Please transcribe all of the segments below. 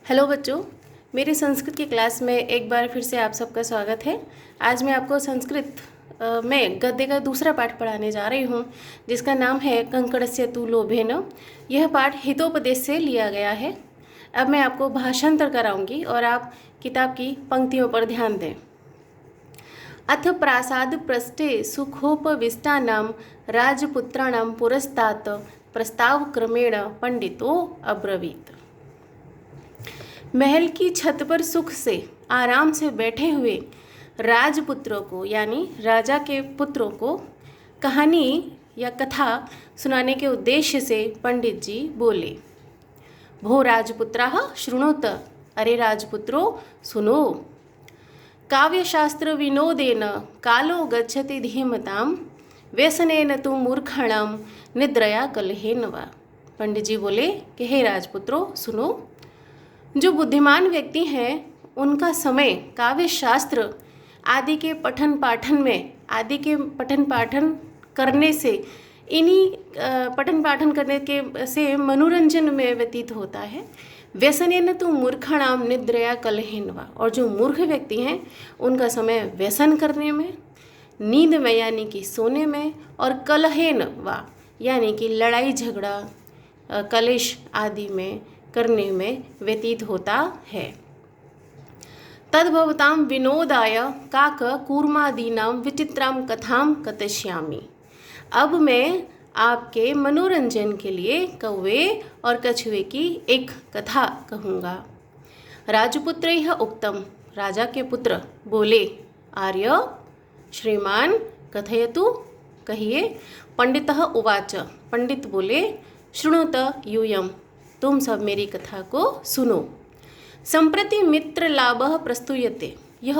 Hello बच्चों, मेरी संस्कृत की क्लास में एक बार फिर से आप सबका स्वागत है। आज मैं आपको संस्कृत में गद्य का दूसरा पाठ पढ़ाने जा रही हूँ, जिसका नाम है कंकड़स्य तु लोभेन। यह पाठ हितोपदेश से लिया गया है। अब मैं आपको भाषांतर कराऊंगी और आप किताब की पंक्तियों पर ध्यान दें। अथ प्रासाद पृष्ठे सुखोपविष्टानां राजपुत्राणां पुरस्तात् प्रस्तावक्रमेण पंडितो अब्रवीत। महल की छत पर सुख से आराम से बैठे हुए राजपुत्रों को यानी राजा के पुत्रों को कहानी या कथा सुनाने के उद्देश्य से पंडित जी बोले। भो राजपुत्राः शृणोत, अरे राजपुत्रों सुनो। काव्यशास्त्र विनोदेन कालो गच्छति धीमतां व्यसनेन तु मूर्खाणां निद्रया कलहेन वा। पंडित जी बोले कि हे राजपुत्रों सुनो, जो बुद्धिमान व्यक्ति हैं उनका समय काव्य शास्त्र आदि के पठन पाठन करने से मनोरंजन में व्यतीत होता है। व्यसनेन तो मूर्खाणाम निद्रया कलहेन वा, और जो मूर्ख व्यक्ति हैं उनका समय व्यसन करने में, नींद में यानी कि सोने में, और कलहेन वा यानी कि लड़ाई झगड़ा कलेश आदि में करने में व्यतीत होता है। तद्भवतां विनोदाय काक कूर्मादीनां विचित्रां कथां कथयिष्यामि। अब मैं आपके मनोरंजन के लिए कौवे और कछुए की एक कथा कहूँगा। राजपुत्रैः उक्तम, राजा के पुत्र बोले, आर्य श्रीमान कथयतु, कहिए। पंडितः उवाच, पंडित बोले, शृणुत यूयम्, तुम सब मेरी कथा को सुनो। संप्रति मित्र लाभः प्रस्तूयते, यह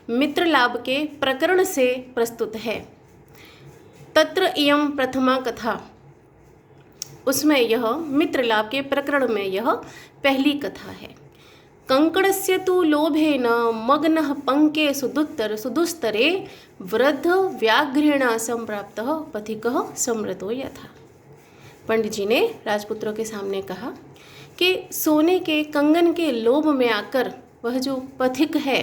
मित्र लाभ के प्रकरण से प्रस्तुत है। तत्र इयं प्रथमा कथा, उसमें यह मित्र लाभ के प्रकरण में यह पहली कथा है। कंकड़स्य तु लोभेन मग्नः पंके सुदुस्तरे वृद्ध व्याघ्रेण संप्राप्तः पथिकः समृतो यथा। पंडित जी ने राजपुत्रों के सामने कहा कि सोने के कंगन के लोभ में आकर वह जो पथिक है,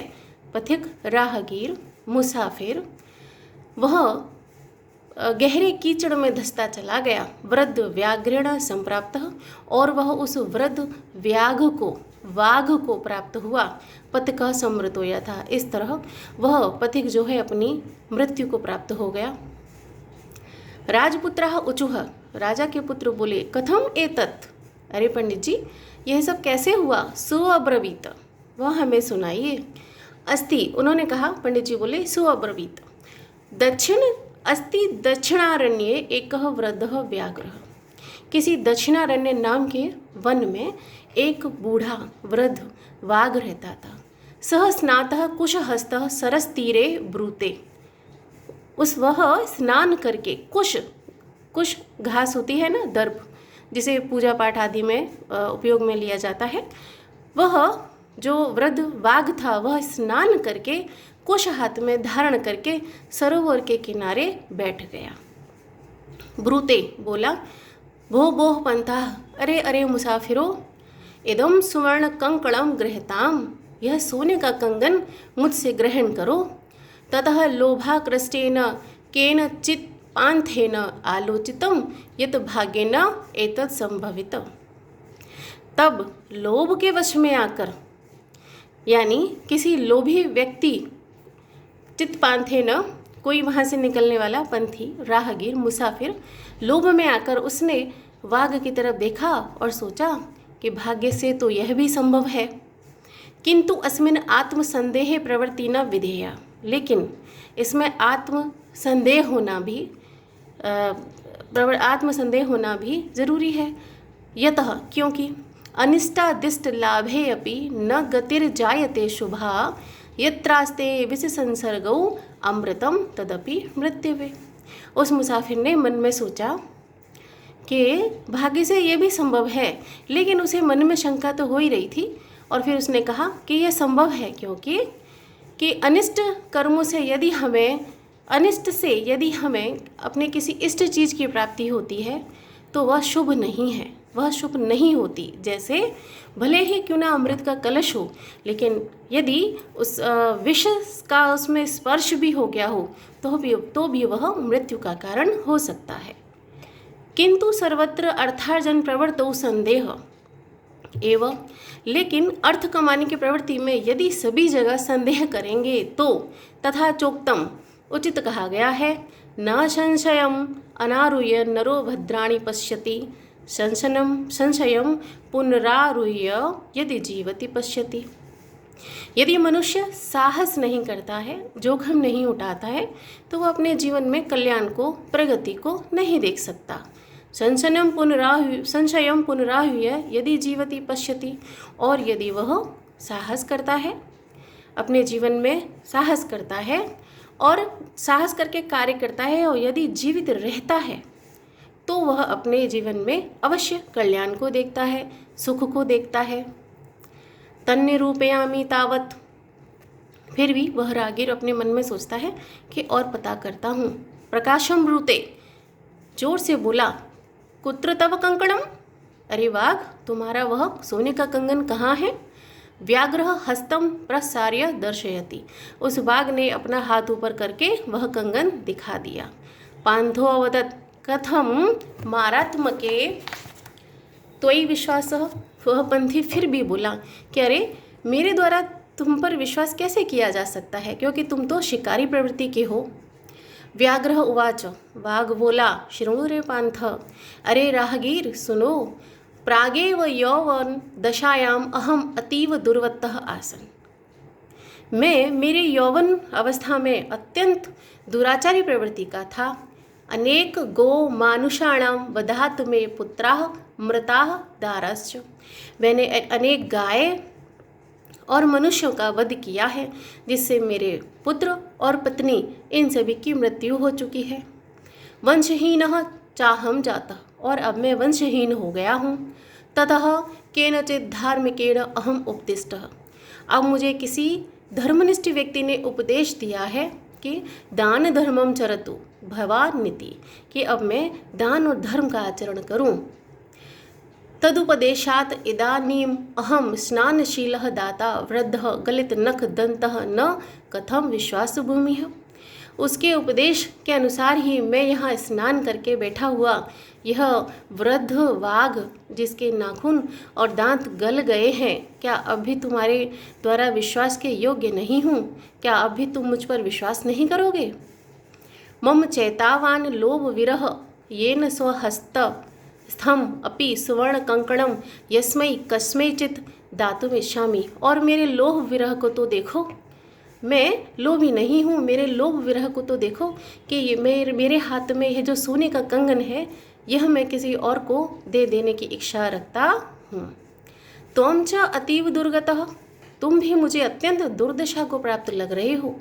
पथिक राहगीर मुसाफिर, वह गहरे कीचड़ में धंसता चला गया। वृद्ध व्याघ्रेण संप्राप्त, और वह उस वृद्ध वाघ को प्राप्त हुआ। पथिकः समृतो यथा, इस तरह वह पथिक जो है अपनी मृत्यु को प्राप्त हो गया। राजपुत्रः ऊचुः, राजा के पुत्र बोले, कथम एतत्, अरे पंडित जी यह सब कैसे हुआ। सुअब्रवीत, वह हमें सुनाइए। अस्ति, उन्होंने कहा, पंडित जी बोले, सुअब्रवीत। दक्षिणारण्ये एकः वृद्धः व्याघ्रः, किसी दक्षिणारण्य नाम के वन में एक बूढ़ा वृद्ध वाघ रहता था। सह स्नातः कुशहस्तः सरसतीरे ब्रूते, वह स्नान करके कुश घास होती है ना, दर्भ, जिसे पूजा पाठ आदि में उपयोग में लिया जाता है, वह जो वृद्ध वाघ था वह स्नान करके कुश हाथ में धारण करके सरोवर के किनारे बैठ गया। ब्रूते, बोला, भो बोह पंथा, अरे अरे मुसाफिरों, इदम सुवर्ण कंकणम गृहताम, यह सोने का कंगन मुझसे ग्रहण करो। ततः लोभाकृष्टेन केनचित् पांथेन आलोचितम यत भाग्येन एतत् संभवित। तब लोभ के वश में आकर, यानी किसी लोभी व्यक्ति, चित्पांथेन, कोई वहाँ से निकलने वाला पंथी राहगीर मुसाफिर, लोभ में आकर उसने वाघ की तरफ देखा और सोचा कि भाग्य से तो यह भी संभव है। किंतु अस्मिन् आत्मसंदेहे प्रवृत्ति न विधेया, लेकिन इसमें आत्मसंदेह होना भी जरूरी है। यतः, क्योंकि अनिष्टादिष्ट लाभे अपि न गतिर्जायते शुभा, यत्रास्ते विषसंसर्गौ अमृतम तदपि मृत्युवे। उस मुसाफिर ने मन में सोचा कि भाग्य से ये भी संभव है, लेकिन उसे मन में शंका तो हो ही रही थी। और फिर उसने कहा कि यह संभव है क्योंकि अनिष्ट कर्मों से यदि हमें अपने किसी इष्ट चीज़ की प्राप्ति होती है तो वह शुभ नहीं है। वह शुभ नहीं होती। जैसे भले ही क्यों ना अमृत का कलश हो, लेकिन यदि उस विष का उसमें स्पर्श भी हो गया हो तो भी वह मृत्यु का कारण हो सकता है। किंतु सर्वत्र अर्थार्जन प्रवृत्तौ संदेह एवं, लेकिन अर्थ कमाने की प्रवृत्ति में यदि सभी जगह संदेह करेंगे तो तथा चोक्तम उचित कहा गया है, न संशयम अनारुह्य नरो भद्राणि पश्यति संशयम पुनरारुह्य यदि जीवति पश्यति। यदि मनुष्य साहस नहीं करता है, जोखिम नहीं उठाता है, तो वह अपने जीवन में कल्याण को, प्रगति को नहीं देख सकता। संशयम पुनराहुय यदि जीवति पश्यति, और यदि वह साहस करता है, अपने जीवन में साहस करता है और साहस करके कार्य करता है, और यदि जीवित रहता है तो वह अपने जीवन में अवश्य कल्याण को देखता है, सुख को देखता है। तन्निरूपयामि तावत्, फिर भी वह रागीर अपने मन में सोचता है कि और पता करता हूँ। प्रकाशम ब्रूते, जोर से बोला, कुत्र तव कंकणम, अरे वाघ तुम्हारा वह सोने का कंगन कहाँ है। व्याघ्र हस्तम प्रसार्य दर्शयति, उस बाघ ने अपना हाथ ऊपर करके वह कंगन दिखा दिया। पांथो अवदत् कथम मारात्मके त्वयि विश्वासः, वह पंथी फिर भी बोला कि अरे मेरे द्वारा तुम पर विश्वास कैसे किया जा सकता है, क्योंकि तुम तो शिकारी प्रवृत्ति के हो। व्याघ्र उवाच, वाघ बोला, शृणु रे पांथ, अरे राहगीर सुनो, प्रागेव यौवन दशायाम अहम अतीव दुर्वत्तः आसन, मैं मेरे यौवन अवस्था में अत्यंत दुराचारी प्रवृत्ति का था। अनेक गो मानुषाणाम वधात में पुत्राः मृताः दाराश्च, मैंने अनेक गाय और मनुष्यों का वध किया है, जिससे मेरे पुत्र और पत्नी इन सभी की मृत्यु हो चुकी है। वंशहीनः चाहम जातः, और अब मैं वंशहीन हो गया हूँ। ततः केनचित् धार्मिकेण अहम उपदिष्टः, अब मुझे किसी धर्मनिष्ठ व्यक्ति ने उपदेश दिया है कि दान धर्मम चरतु भवान नीति, कि अब मैं दान और धर्म का आचरण करूं। तदुपदेशात इदानीम अहम स्नानशीलः दाता वृद्धः गलित नख दंतः न कथम विश्वास भूमि। उसके उपदेश के अनुसार ही मैं यहाँ स्नान करके बैठा हुआ यह वृद्ध वाघ, जिसके नाखून और दांत गल गए हैं, क्या अब भी तुम्हारे द्वारा विश्वास के योग्य नहीं हूँ? क्या अब भी तुम मुझ पर विश्वास नहीं करोगे? मम चैतावान लोभ विरह येन स्वहस्त स्थम अपि सुवर्ण कंकणम यस्मै कस्मैचित दातुमिच्छामि, और मेरे लोभ विरह को तो देखो, मैं लोभी नहीं हूँ, मेरे लोभ विरह को तो देखो कि ये मेरे हाथ में यह जो सोने का कंगन है, यह मैं किसी और को दे देने की इच्छा रखता हूँ। त्वं च अतीव दुर्गतः, तुम भी मुझे अत्यंत दुर्दशा को प्राप्त लग रहे हो।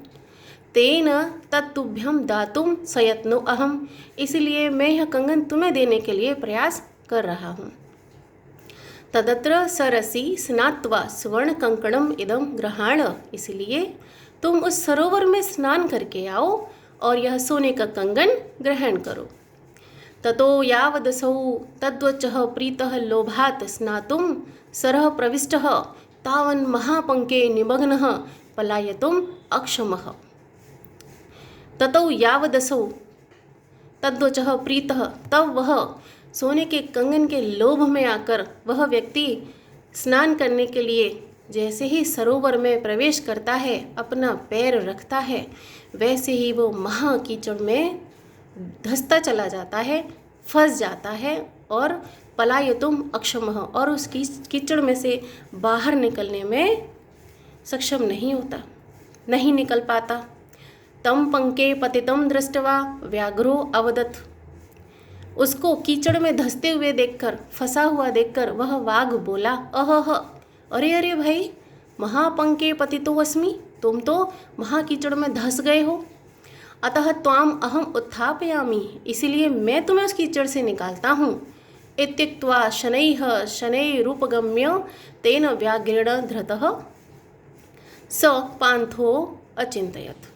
तेन तत्तुभ्यम दातुम सयत्नो अहम, इसलिए मैं यह कंगन तुम्हें देने के लिए प्रयास कर रहा हूँ। तदत्र सरसी स्नात्वा स्वर्ण कंकणम इदम ग्रहाण, इसलिए तुम उस सरोवर में स्नान करके आओ और यह सोने का कंगन ग्रहण करो। ततो यावदसौ तद्वचः प्रीतः लोभात् स्नातुं सरः प्रविष्टः तावन् महापंके निमग्नः पलायतुम् अक्षमः। ततो यावदसौ तद्वचः प्रीतः, तब वह सोने के कंगन के लोभ में आकर वह व्यक्ति स्नान करने के लिए जैसे ही सरोवर में प्रवेश करता है, अपना पैर रखता है, वैसे ही वो महा कीचड़ में धंसता चला जाता है, फंस जाता है, और पलायतुम अक्षमः, और उस कीचड़ में से बाहर निकलने में सक्षम नहीं होता, नहीं निकल पाता। तम पंके पतितम दृष्टवा व्याघ्रो अवदत्, उसको कीचड़ में धंसते हुए देखकर, फंसा हुआ देखकर वह वाघ बोला, अहह, अरे अरे भाई, महापंके पतितो अस्मि, तुम तो महाकीचड़ में धंस गए हो। अतः त्वाम अहम उत्थापयामि, इसीलिए मैं तुम्हें उस कीचड़ से निकालता हूँ। इत्युक्त्वा शनैः शनैरुपगम्य तेन व्याघ्रेण धृतः स पांथो अचिंतयत्,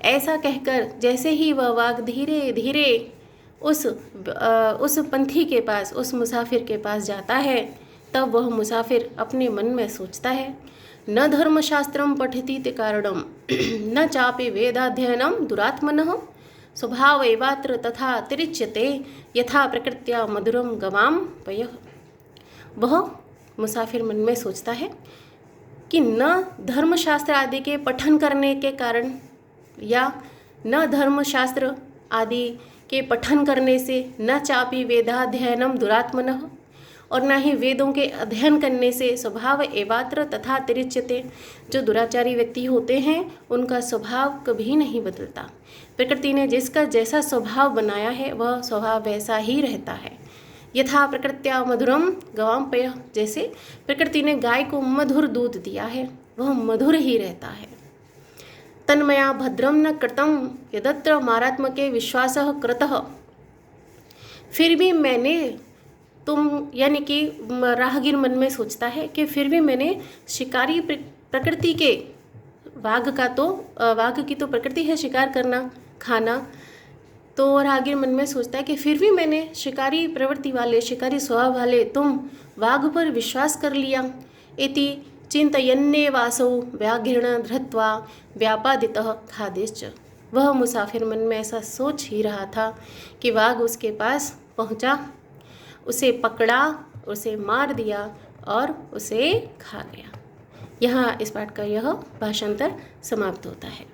ऐसा कहकर जैसे ही वह वाघ धीरे धीरे उस पंथी के पास, उस मुसाफिर के पास जाता है, तब वह मुसाफिर अपने मन में सोचता है, न धर्मशास्त्रम पठतीति कारणम न चापि वेदाध्ययनम दुरात्मनः स्वभाव एवात्र तथा तिरिच्यते यथा प्रकृत्या मधुरम गवाम पयः। वह मुसाफिर मन में सोचता है कि न धर्मशास्त्र आदि के पठन करने के कारण या न धर्मशास्त्र आदि के पठन करने से न चापि वेदाध्ययनम दुरात्मनः, और न ही वेदों के अध्ययन करने से स्वभाव एवात्र तथा तिरिच्यते, जो दुराचारी व्यक्ति होते हैं उनका स्वभाव कभी नहीं बदलता। प्रकृति ने जिसका जैसा स्वभाव बनाया है वह स्वभाव वैसा ही रहता है। यथा प्रकृत्या मधुरम गवाम पयः, जैसे प्रकृति ने गाय को मधुर दूध दिया है वह मधुर ही रहता है। तन्मया भद्रम न कृतम यदत्र मारात्मके विश्वासः कृतः, फिर भी मैंने यानी कि राहगीर मन में सोचता है कि फिर भी मैंने शिकारी प्रकृति के वाघ की तो प्रकृति है शिकार करना खाना, तो राहगीर मन में सोचता है कि फिर भी मैंने शिकारी प्रवृत्ति वाले, शिकारी स्वभाव वाले तुम वाघ पर विश्वास कर लिया। इति चिंतयन्नेवासौ व्याघ्रेण धृत्वा व्यापादितः खादेश्च। वह मुसाफिर मन में ऐसा सोच ही रहा था कि वाघ उसके पास पहुंचा, उसे पकड़ा, उसे मार दिया और उसे खा गया। यहाँ इस पाठ का यह भाषांतर समाप्त होता है।